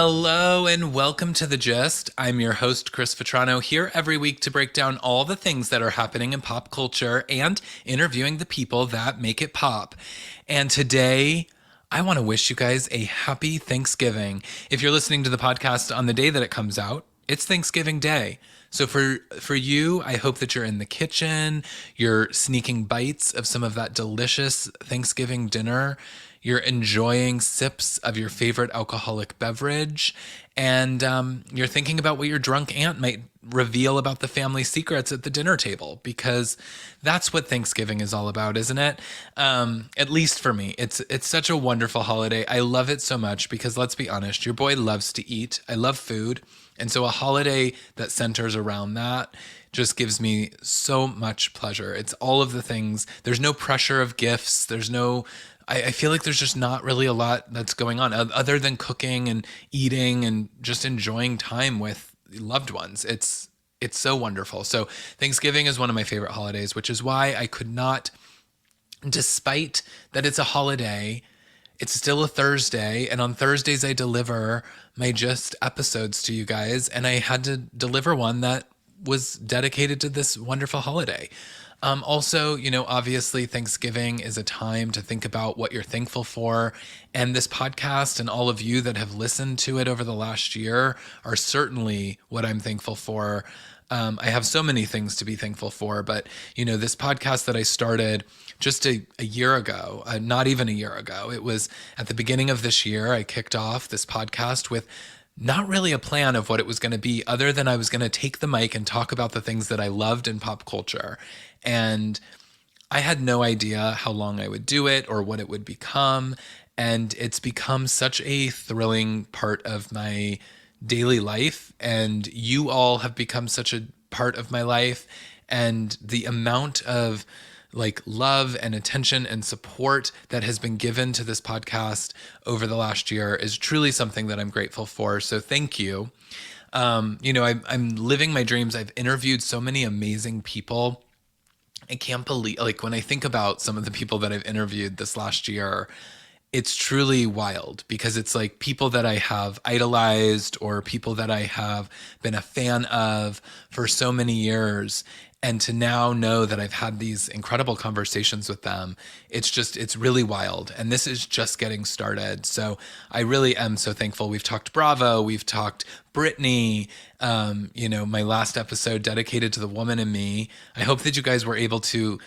Hello and welcome to The Gist. I'm your host, Chris Vetrano, here every week to break down all the things that are happening in pop culture and interviewing the people that make it pop. And today, I want to wish you guys a happy Thanksgiving. If you're listening to the podcast on the day that it comes out, it's Thanksgiving Day. So for you, I hope that you're in the kitchen, you're sneaking bites of some of that delicious Thanksgiving dinner, you're enjoying sips of your favorite alcoholic beverage, and you're thinking about what your drunk aunt might reveal about the family secrets at the dinner table, because that's what Thanksgiving is all about, isn't it? At least for me, it's such a wonderful holiday. I love it so much because, let's be honest, your boy loves to eat. I love food. And so a holiday that centers around that just gives me so much pleasure. It's all of the things. There's no pressure of gifts. I feel like there's just not really a lot that's going on other than cooking and eating and just enjoying time with loved ones. It's so wonderful. So Thanksgiving is one of my favorite holidays, which is why I could not, despite that it's a holiday, it's still a Thursday, and on Thursdays I deliver my Just episodes to you guys, and I had to deliver one that was dedicated to this wonderful holiday. Also, obviously Thanksgiving is a time to think about what you're thankful for, and this podcast and all of you that have listened to it over the last year are certainly what I'm thankful for. I have so many things to be thankful for, but this podcast that I started just a year ago, not even a year ago, it was at the beginning of this year, I kicked off this podcast with not really a plan of what it was going to be, other than I was going to take the mic and talk about the things that I loved in pop culture. And I had no idea how long I would do it or what it would become. And it's become such a thrilling part of my daily life. And you all have become such a part of my life. And the amount of love and attention and support that has been given to this podcast over the last year is truly something that I'm grateful for. So thank you. I'm living my dreams. I've interviewed so many amazing people. I can't believe, when I think about some of the people that I've interviewed this last year, it's truly wild, because it's like people that I have idolized or people that I have been a fan of for so many years. And to now know that I've had these incredible conversations with them, it's really wild. And this is just getting started. So I really am so thankful. We've talked Bravo, we've talked Britney, my last episode dedicated to the woman in me. I hope that you guys were able to,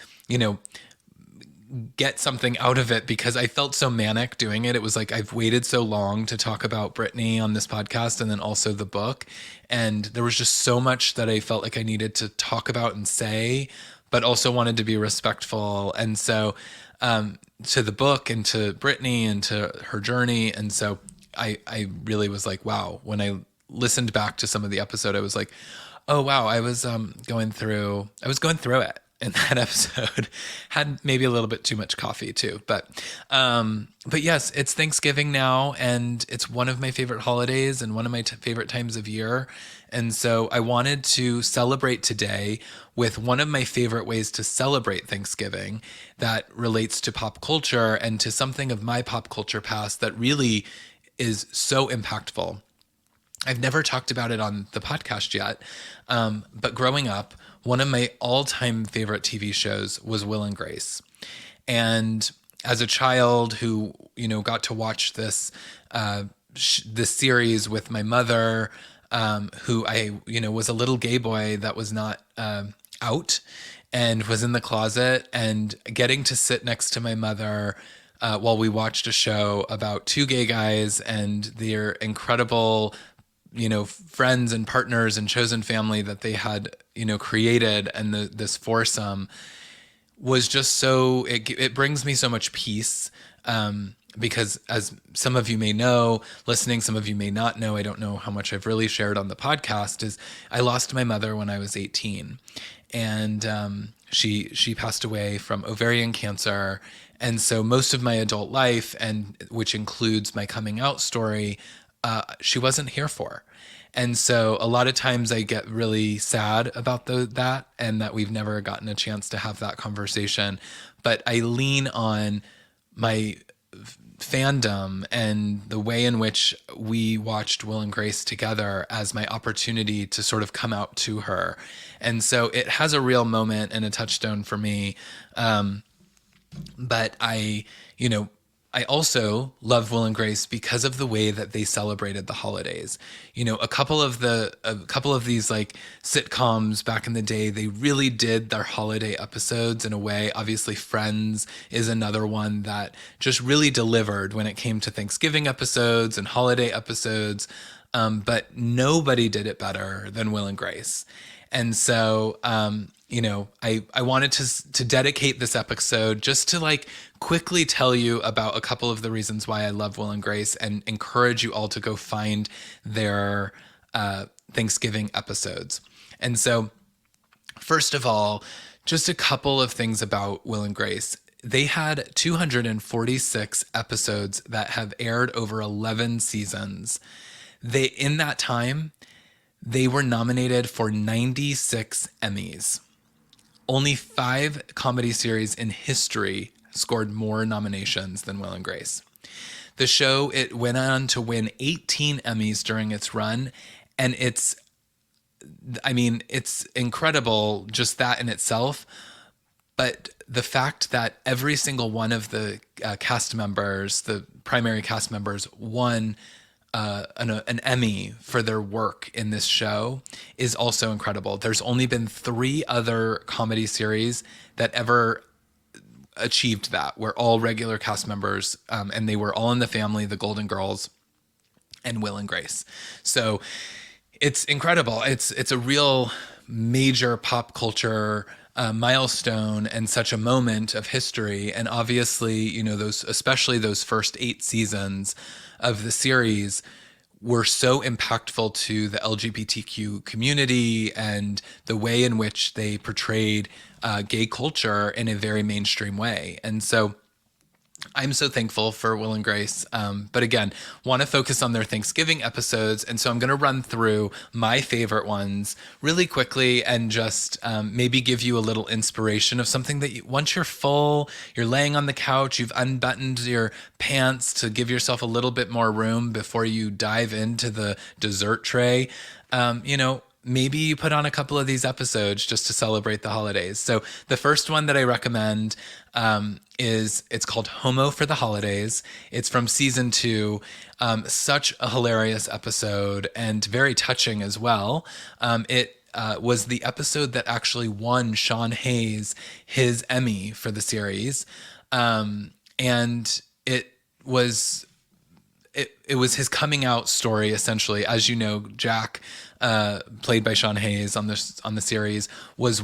get something out of it, because I felt so manic doing it. It was like I've waited so long to talk about Britney on this podcast, and then also the book. And there was just so much that I felt like I needed to talk about and say, but also wanted to be respectful. And so to the book and to Britney and to her journey. And so I really was like, wow, when I listened back to some of the episode, I was like, oh, wow, I was going through it. And that episode had maybe a little bit too much coffee too, but yes, it's Thanksgiving now, and it's one of my favorite holidays and one of my favorite times of year. And so I wanted to celebrate today with one of my favorite ways to celebrate Thanksgiving that relates to pop culture and to something of my pop culture past that really is so impactful. I've never talked about it on the podcast yet, but growing up, one of my all-time favorite TV shows was Will and Grace. And as a child who, got to watch this series with my mother, who I, was a little gay boy that was not out and was in the closet, and getting to sit next to my mother while we watched a show about two gay guys and their incredible friends and partners and chosen family that they had, created, and this foursome was just so, it brings me so much peace. Because as some of you may know, listening, some of you may not know, I don't know how much I've really shared on the podcast, is I lost my mother when I was 18, and she passed away from ovarian cancer. And so most of my adult life, and which includes my coming out story, she wasn't here for. And so a lot of times I get really sad about that, and that we've never gotten a chance to have that conversation. But I lean on my fandom and the way in which we watched Will and Grace together as my opportunity to sort of come out to her. And so it has a real moment and a touchstone for me. But you know, I also love Will and Grace because of the way that they celebrated the holidays. You know, a couple of these like sitcoms back in the day, they really did their holiday episodes in a way. Obviously, Friends is another one that just really delivered when it came to Thanksgiving episodes and holiday episodes. But nobody did it better than Will and Grace. And so, I wanted to dedicate this episode just to like quickly tell you about a couple of the reasons why I love Will and Grace and encourage you all to go find their Thanksgiving episodes. And so, first of all, just a couple of things about Will and Grace. They had 246 episodes that have aired over 11 seasons. In that time, they were nominated for 96 Emmys. Only 5 comedy series in history scored more nominations than Will and Grace. The show, it went on to win 18 Emmys during its run, and it's incredible just that in itself. But the fact that every single one of the cast members, the primary cast members, won an Emmy for their work in this show is also incredible. There's only been 3 other comedy series that ever achieved that, where all regular cast members, and they were All in the Family, The Golden Girls, and Will and Grace. So it's incredible. It's a real major pop culture milestone and such a moment of history. And obviously, you know, especially those first 8 seasons of the series were so impactful to the LGBTQ community and the way in which they portrayed gay culture in a very mainstream way. And so I'm so thankful for Will and Grace. But again, want to focus on their Thanksgiving episodes. And so I'm going to run through my favorite ones really quickly and just maybe give you a little inspiration of something that once you're full, you're laying on the couch, you've unbuttoned your pants to give yourself a little bit more room before you dive into the dessert tray. Maybe you put on a couple of these episodes just to celebrate the holidays. So the first one that I recommend it's called Homo for the Holidays. It's from season 2. Such a hilarious episode and very touching as well. It was the episode that actually won Sean Hayes his Emmy for the series. And it was his coming out story, essentially. As you know, Jack, played by Sean Hayes on the series, was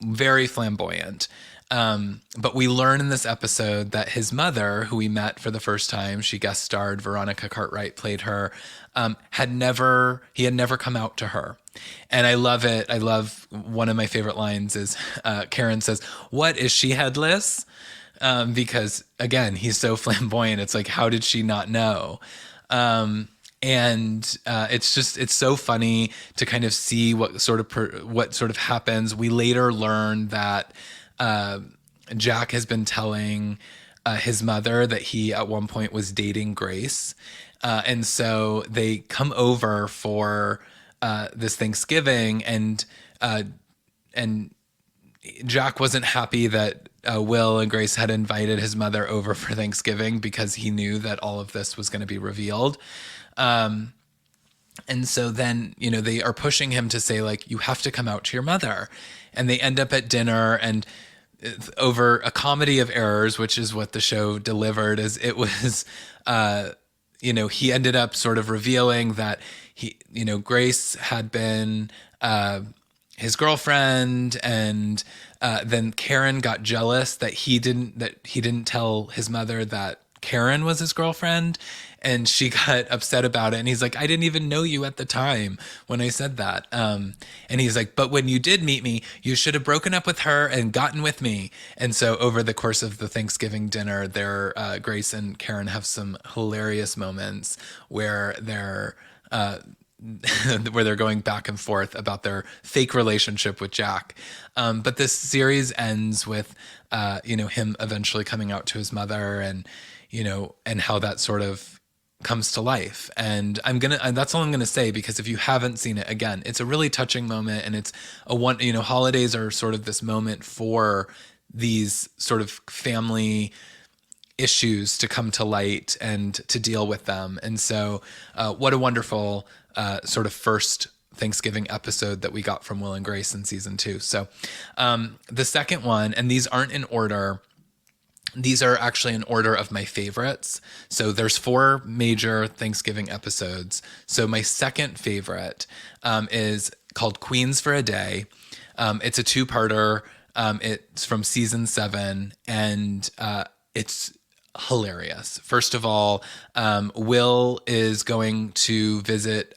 very flamboyant. But we learn in this episode that his mother, who we met for the first time, she guest starred, Veronica Cartwright played her, he had never come out to her. And I love it. I love, one of my favorite lines is Karen says, "What, is she headless?" Because again, he's so flamboyant. It's like, how did she not know? It's so funny to kind of see what sort of happens. We later learn that Jack has been telling his mother that he at one point was dating Grace, and so they come over for this Thanksgiving, and Jack wasn't happy that Will and Grace had invited his mother over for Thanksgiving because he knew that all of this was going to be revealed. And so then, they are pushing him to say, like, you have to come out to your mother. And they end up at dinner, and over a comedy of errors, which is what the show delivered, as it was, he ended up sort of revealing that Grace had been his girlfriend, and then Karen got jealous that he didn't tell his mother that Karen was his girlfriend, and she got upset about it. And he's like, "I didn't even know you at the time when I said that." And he's like, "But when you did meet me, you should have broken up with her and gotten with me." And so over the course of the Thanksgiving dinner, Grace and Karen have some hilarious moments where they're where they're going back and forth about their fake relationship with Jack. But this series ends with, him eventually coming out to his mother, and and how that sort of comes to life. And that's all I'm gonna say, because if you haven't seen it, again, it's a really touching moment, and it's a one. Holidays are sort of this moment for these sort of family issues to come to light and to deal with them. And so, what a wonderful sort of first Thanksgiving episode that we got from Will and Grace in season 2. So, the second one, and these aren't in order. These are actually in order of my favorites. So there's 4 major Thanksgiving episodes. So my second favorite is called Queens for a Day. It's a 2-parter. It's from season 7, and it's hilarious. First of all, Will is going to visit,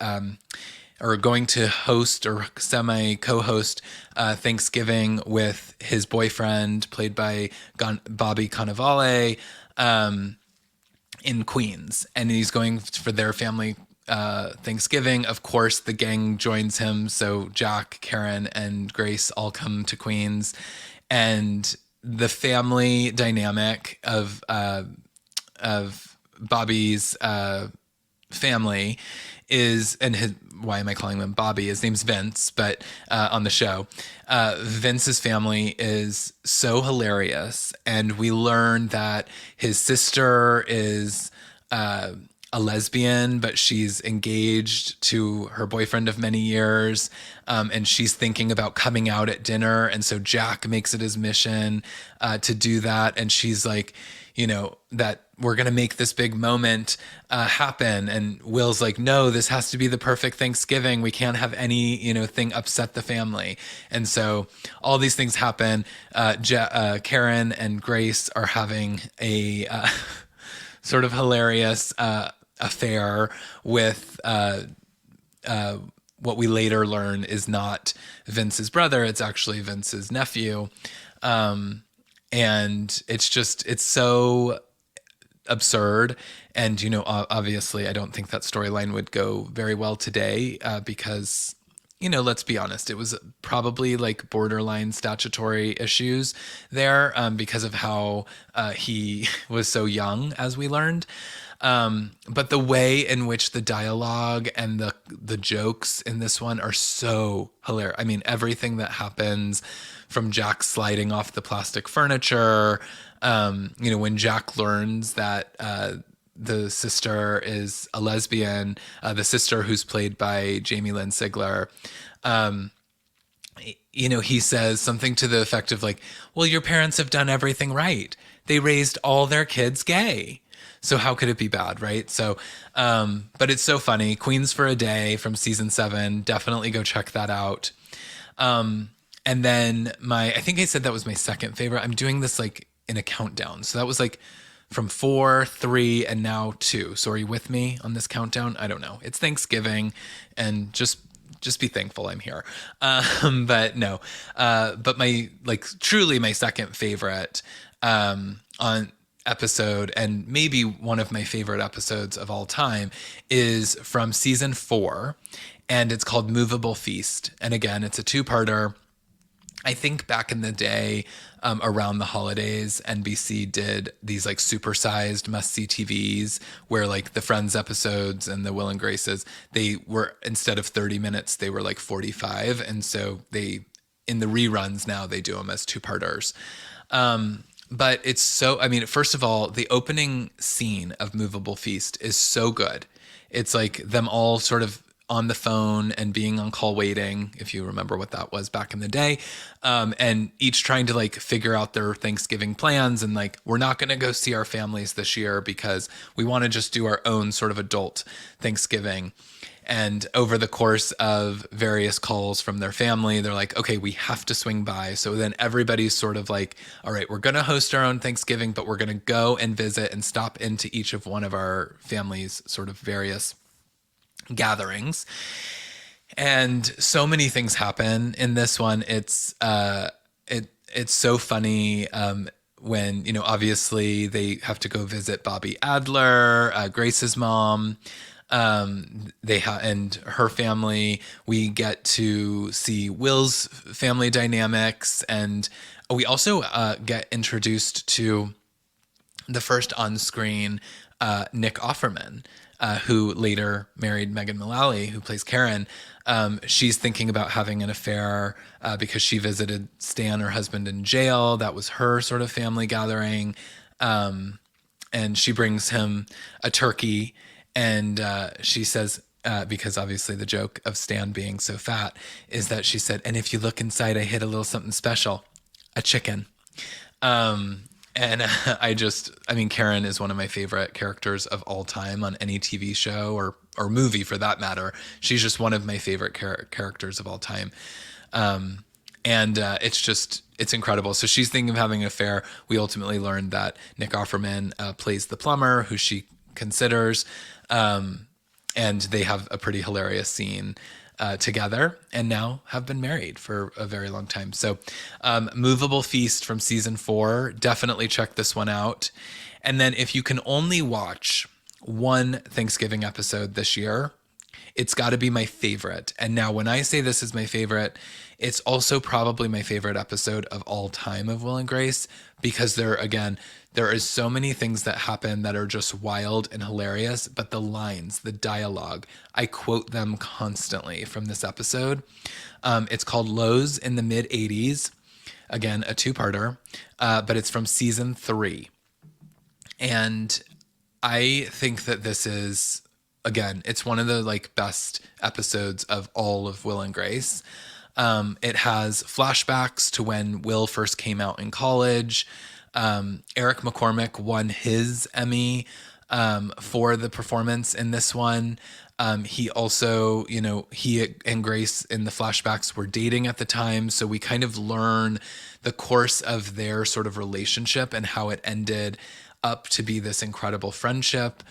or going to host or semi co-host Thanksgiving with his boyfriend, played by Bobby Cannavale, in Queens, and he's going for their family Thanksgiving. Of course, the gang joins him, so Jack, Karen, and Grace all come to Queens, and the family dynamic of Bobby's family is, and his, why am I calling him Bobby? His name's Vince, but on the show, Vince's family is so hilarious, and we learn that his sister is a lesbian, but she's engaged to her boyfriend of many years, and she's thinking about coming out at dinner, and so Jack makes it his mission to do that, and she's like, that we're going to make this big moment happen. And Will's like, no, this has to be the perfect Thanksgiving. We can't have any, thing upset the family. And so all these things happen. Karen and Grace are having a sort of hilarious affair with what we later learn is not Vince's brother. It's actually Vince's nephew. And it's so absurd. And, obviously I don't think that storyline would go very well today, because, let's be honest, it was probably like borderline statutory issues there, because of how he was so young, as we learned. But the way in which the dialogue and the jokes in this one are so hilarious. I mean, everything that happens, from Jack sliding off the plastic furniture, when Jack learns that the sister is a lesbian, the sister who's played by Jamie Lynn Sigler, he says something to the effect of like, well, your parents have done everything right. They raised all their kids gay. So how could it be bad, right? So, but it's so funny. Queens for a Day from season 7. Definitely go check that out. And then I think I said that was my second favorite. I'm doing this like in a countdown. So that was like from 4, 3, and now 2. So are you with me on this countdown? I don't know. It's Thanksgiving, and just be thankful I'm here. But no, but truly my second favorite, on episode, and maybe one of my favorite episodes of all time, is from season 4, and it's called Movable Feast. And again, it's a 2-parter. I think back in the day, around the holidays, NBC did these like supersized must-see TVs, where like the Friends episodes and the Will and Graces, they were, instead of 30 minutes, they were like 45. And so in the reruns now, they do them as 2-parters. But it's so, I mean, first of all, the opening scene of Movable Feast is so good. It's like them all sort of on the phone and being on call waiting, if you remember what that was back in the day, and each trying to like figure out their Thanksgiving plans, and like, we're not going to go see our families this year because we want to just do our own sort of adult Thanksgiving. And over the course of various calls from their family, they're like, okay, we have to swing by. So then everybody's sort of like, all right, we're going to host our own Thanksgiving, but we're going to go and visit and stop into each of one of our family's sort of various gatherings. And so many things happen in this one. It's so funny, when, obviously they have to go visit Bobby Adler, Grace's mom. And her family. We get to see Will's family dynamics, and we also get introduced to the first on-screen Nick Offerman, who later married Megan Mullally, who plays Karen. She's thinking about having an affair because she visited Stan, her husband, in jail. That was her sort of family gathering. And she brings him a turkey, and she says, because obviously the joke of Stan being so fat is that she said, and if you look inside, I hid a little something special, a chicken. And I mean, Karen is one of my favorite characters of all time on any TV show or movie for that matter. She's just one of my favorite characters of all time. And it's incredible. So she's thinking of having an affair. We ultimately learned that Nick Offerman plays the plumber who she considers. And they have a pretty hilarious scene together, and now have been married for a very long time. So, Movable Feast from season 4, definitely check this one out. And then if you can only watch one Thanksgiving episode this year, it's got to be my favorite. And now when I say this is my favorite, it's also probably my favorite episode of all time of Will and Grace, because there is so many things that happen that are just wild and hilarious, but the lines, the dialogue, I quote them constantly from this episode. It's called Lowe's in the Mid 80s. Again, a two-parter, but it's from season 3. And I think that this is, again, it's one of the best episodes of all of Will and Grace. It has flashbacks to when Will first came out in college. Eric McCormick won his Emmy for the performance in this one. He also, he and Grace in the flashbacks were dating at the time. So we kind of learn the course of their sort of relationship and how it ended up to be this incredible friendship.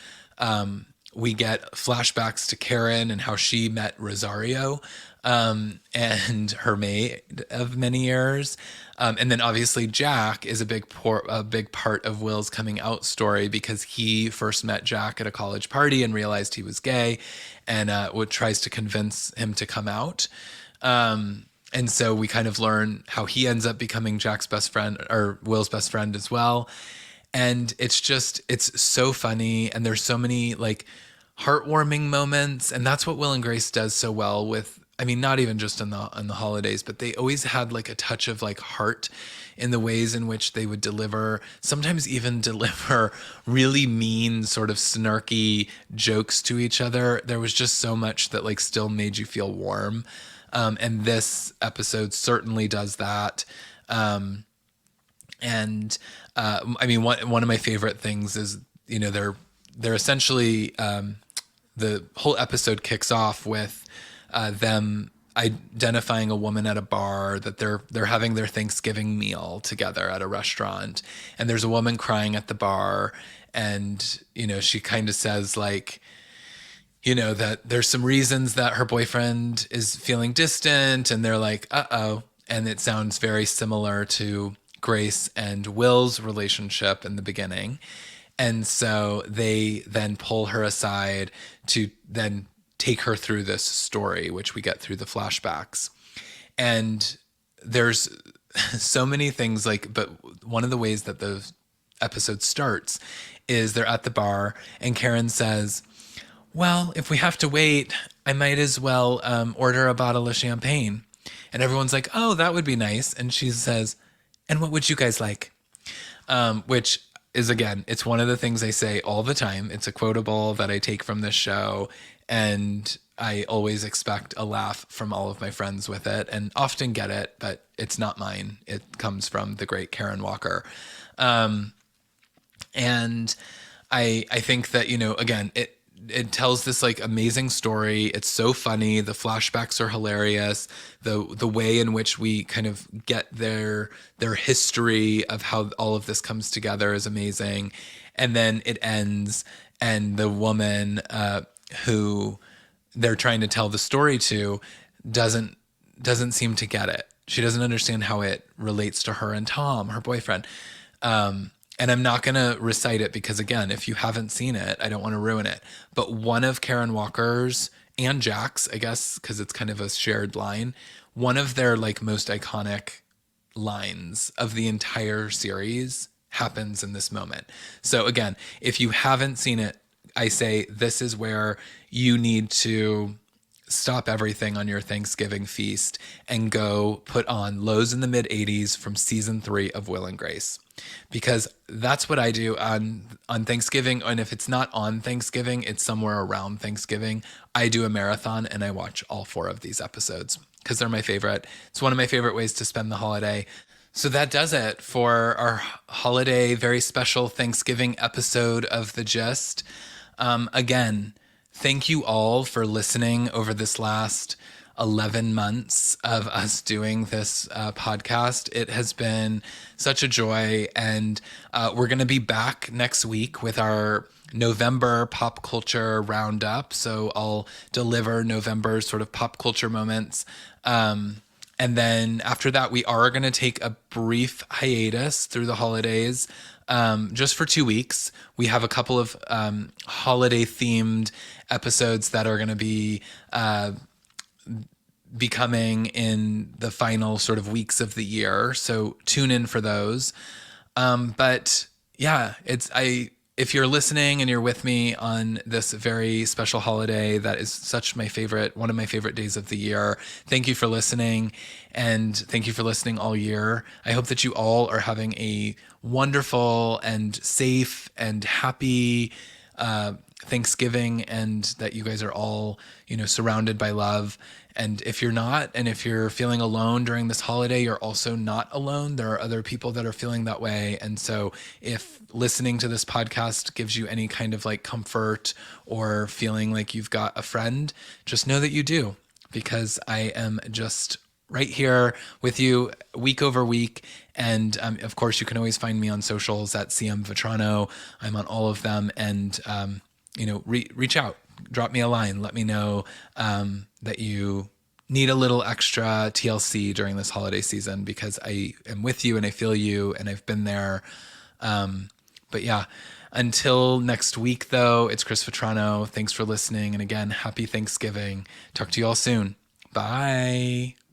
We get flashbacks to Karen and how she met Rosario, and her maid of many years. And then obviously Jack is a big part of Will's coming out story, because he first met Jack at a college party and realized he was gay, and tries to convince him to come out. And so we kind of learn how he ends up becoming Jack's best friend, or Will's best friend as well. And it's so funny, and there's so many heartwarming moments, and that's what Will and Grace does so well with, I mean, not even just on the holidays, but they always had a touch of heart in the ways in which they would sometimes even deliver really mean, sort of snarky jokes to each other. There was just so much that still made you feel warm. And this episode certainly does that. And I mean, one of my favorite things is, they're essentially, the whole episode kicks off with them identifying a woman at a bar, that they're having their Thanksgiving meal together at a restaurant, and there's a woman crying at the bar, and she kind of says that there's some reasons that her boyfriend is feeling distant, and they're like, uh-oh. And it sounds very similar to Grace and Will's relationship in the beginning. And so they then pull her aside to then take her through this story, which we get through the flashbacks. And there's so many things but one of the ways that the episode starts is they're at the bar, and Karen says, well, if we have to wait, I might as well order a bottle of champagne. And everyone's like, oh, that would be nice. And she says, and what would you guys like? Which is, again, it's one of the things I say all the time. It's a quotable that I take from this show, and I always expect a laugh from all of my friends with it, and often get it, but it's not mine. It comes from the great Karen Walker. And I think that, again, it tells this amazing story. It's so funny. The flashbacks are hilarious. The way in which we kind of get their history of how all of this comes together is amazing. And then it ends, and the woman who they're trying to tell the story to doesn't seem to get it. She doesn't understand how it relates to her and Tom, her boyfriend. And I'm not going to recite it because, again, if you haven't seen it, I don't want to ruin it. But one of Karen Walker's and Jack's, I guess, because it's kind of a shared line, one of their like most iconic lines of the entire series happens in this moment. So, again, if you haven't seen it, I say this is where you need to stop everything on your Thanksgiving feast and go put on Lows in the Mid 80s from season 3 of Will and Grace. Because that's what I do on Thanksgiving. And if it's not on Thanksgiving, it's somewhere around Thanksgiving. I do a marathon and I watch all 4 of these episodes because they're my favorite. It's one of my favorite ways to spend the holiday. So that does it for our holiday, very special Thanksgiving episode of The Gist. Again, thank you all for listening over this last 11 months of us doing this podcast. It has been such a joy. And we're going to be back next week with our November pop culture roundup. So I'll deliver November sort of pop culture moments. And then after that, we are going to take a brief hiatus through the holidays, just for 2 weeks. We have a couple of holiday themed episodes that are going to be becoming in the final sort of weeks of the year. So tune in for those. But yeah, if you're listening and you're with me on this very special holiday that is one of my favorite days of the year, thank you for listening, and thank you for listening all year. I hope that you all are having a wonderful and safe and happy Thanksgiving, and that you guys are all, surrounded by love. And if you're not, and if you're feeling alone during this holiday, you're also not alone. There are other people that are feeling that way. And so if listening to this podcast gives you any kind of like comfort or feeling like you've got a friend, just know that you do, because I am just right here with you week over week. And of course, you can always find me on socials at CM Vetrano. I'm on all of them. And, reach out, drop me a line, let me know that you need a little extra TLC during this holiday season, because I am with you and I feel you and I've been there. But yeah, until next week, though, it's Chris Vetrano. Thanks for listening. And again, happy Thanksgiving. Talk to you all soon. Bye.